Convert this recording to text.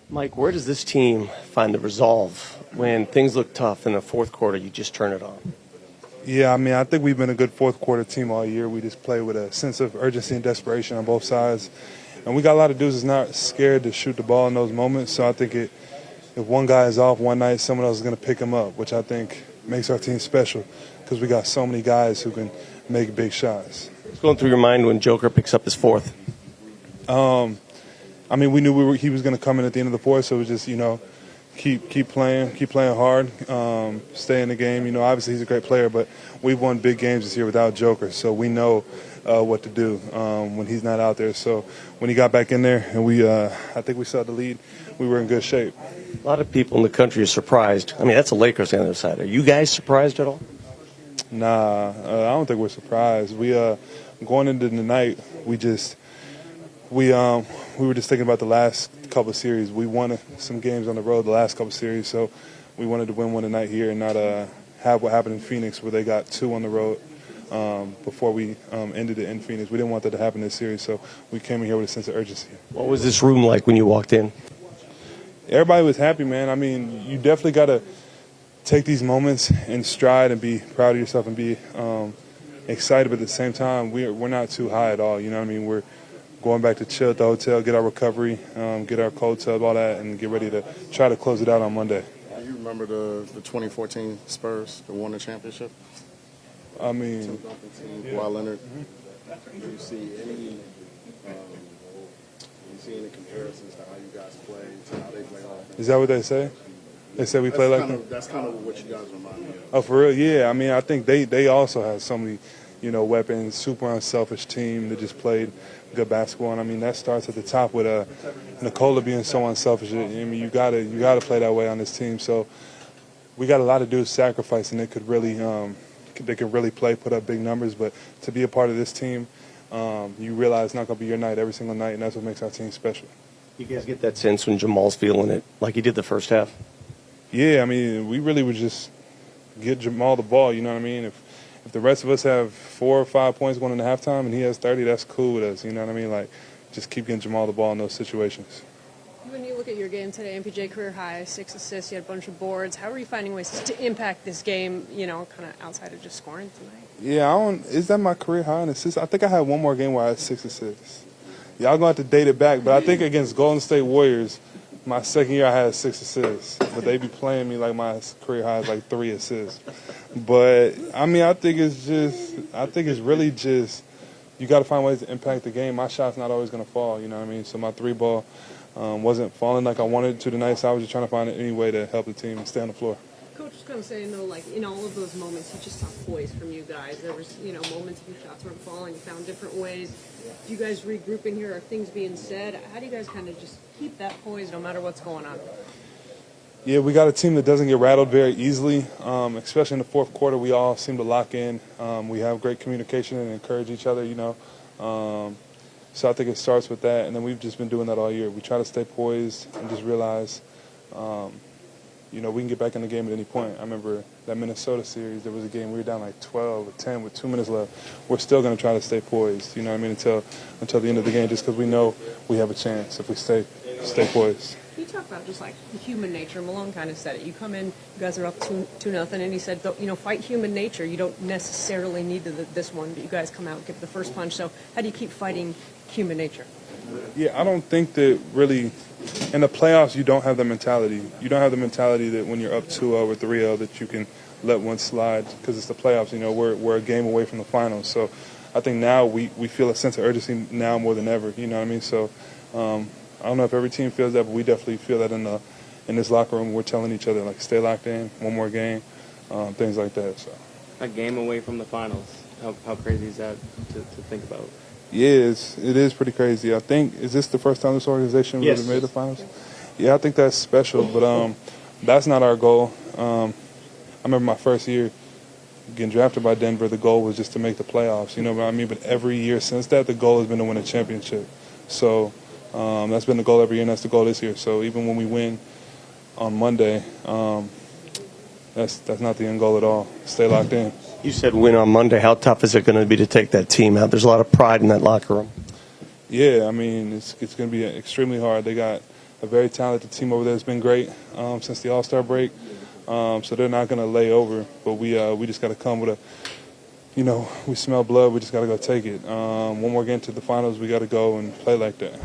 Mike, where does this team find the resolve when things look tough in the fourth quarter? You just turn it on. Yeah, I mean, I think we've been a good fourth quarter team all year. We just play with a sense of urgency and desperation on both sides. And we got a lot of dudes that's not scared to shoot the ball in those moments. So I think if one guy is off one night, someone else is going to pick him up, which I think makes our team special because we got so many guys who can make big shots. What's going through your mind when Joker picks up his fourth? I mean, we knew he was going to come in at the end of the fourth, so it was just, keep playing hard, stay in the game. Obviously he's a great player, but we've won big games this year without Joker, so we know what to do when he's not out there. So when he got back in there and I think we saw the lead, we were in good shape. A lot of people in the country are surprised. I mean, that's the Lakers on the other side. Are you guys surprised at all? Nah, I don't think we're surprised. We going into the night, we were just thinking about the last couple of series. We won some games on the road the last couple of series, so we wanted to win one tonight here and not have what happened in Phoenix where they got two on the road before we ended it in Phoenix. We didn't want that to happen this series, so we came in here with a sense of urgency. What was this room like when you walked in? Everybody was happy, man. I mean, you definitely got to take these moments in stride and be proud of yourself and be excited, but at the same time, we're not too high at all. You know what I mean? We're going back to chill at the hotel, get our recovery, get our cold tub, all that, and get ready to try to close it out on Monday. Do you remember the 2014 Spurs that won the championship? I mean, Tim Duncan team, Kawhi Leonard. Do you see any comparisons to how you guys play to how they play offense? Is that what they say? They say we play like them? That's kind of what you guys remind me of. Oh, for real? Yeah. I mean, I think they also have so many, weapons, super unselfish team that just played good basketball. And I mean, that starts at the top with Nikola being so unselfish. I mean, you gotta play that way on this team. So we got a lot of dudes sacrificing that could really play, put up big numbers. But to be a part of this team, you realize it's not gonna be your night every single night, and that's what makes our team special. You guys get that sense when Jamal's feeling it, like he did the first half? Yeah, I mean, we really would just get Jamal the ball. You know what I mean? If the rest of us have 4 or 5 points going into halftime and he has 30, that's cool with us. You know what I mean? Like, just keep getting Jamal the ball in those situations. When you look at your game today, MPJ career high, 6 assists, you had a bunch of boards. How are you finding ways to impact this game, kind of outside of just scoring tonight? Yeah, is that my career high in assists? I think I had one more game where I had 6 assists. Y'all going to have to date it back, but I think against Golden State Warriors, my second year I had 6 assists, but they be playing me like my career high is like 3 assists. But I mean, I think it's really just you got to find ways to impact the game. My shot's not always going to fall, you know what I mean? So my 3-ball wasn't falling like I wanted it to tonight, so I was just trying to find any way to help the team stay on the floor. Coach was kind of saying, though, like, in all of those moments, you just saw poise from you guys. There was, moments of your shots weren't falling. You found different ways. Do you guys regrouping here? Are things being said? How do you guys kind of just keep that poise no matter what's going on? Yeah, we got a team that doesn't get rattled very easily, especially in the fourth quarter. We all seem to lock in. We have great communication and encourage each other, So I think it starts with that, and then we've just been doing that all year. We try to stay poised and just realize, we can get back in the game at any point. I remember that Minnesota series, there was a game we were down like 12 or 10 with 2 minutes left. We're still going to try to stay poised, until the end of the game, just because we know we have a chance if we stay poised. You talk about just like human nature. Malone kind of said it. You come in, you guys are up 2-0, and he said, fight human nature. You don't necessarily need this one, but you guys come out and give the first punch. So how do you keep fighting human nature? Yeah, I don't think that really in the playoffs you don't have the mentality. You don't have the mentality that when you're up 2-0 or 3-0 that you can let one slide because it's the playoffs. We're a game away from the finals. So I think now we feel a sense of urgency now more than ever. You know what I mean? So I don't know if every team feels that, but we definitely feel that in this locker room. We're telling each other, like, stay locked in, one more game, things like that. So a game away from the finals. How crazy is that to think about? Yeah, it is pretty crazy. I think, is this the first time this organization really made the finals? Yeah, I think that's special, but that's not our goal. I remember my first year getting drafted by Denver, the goal was just to make the playoffs, you know what I mean? But every year since that, the goal has been to win a championship. So that's been the goal every year, and that's the goal this year. So even when we win on Monday, that's not the end goal at all. Stay locked in. You said win on Monday. How tough is it going to be to take that team out? There's a lot of pride in that locker room. Yeah, I mean, it's going to be extremely hard. They got a very talented team over there that's been great since the All-Star break. So they're not going to lay over, but we just got to come with we smell blood. We just got to go take it. One more game to the finals, we got to go and play like that.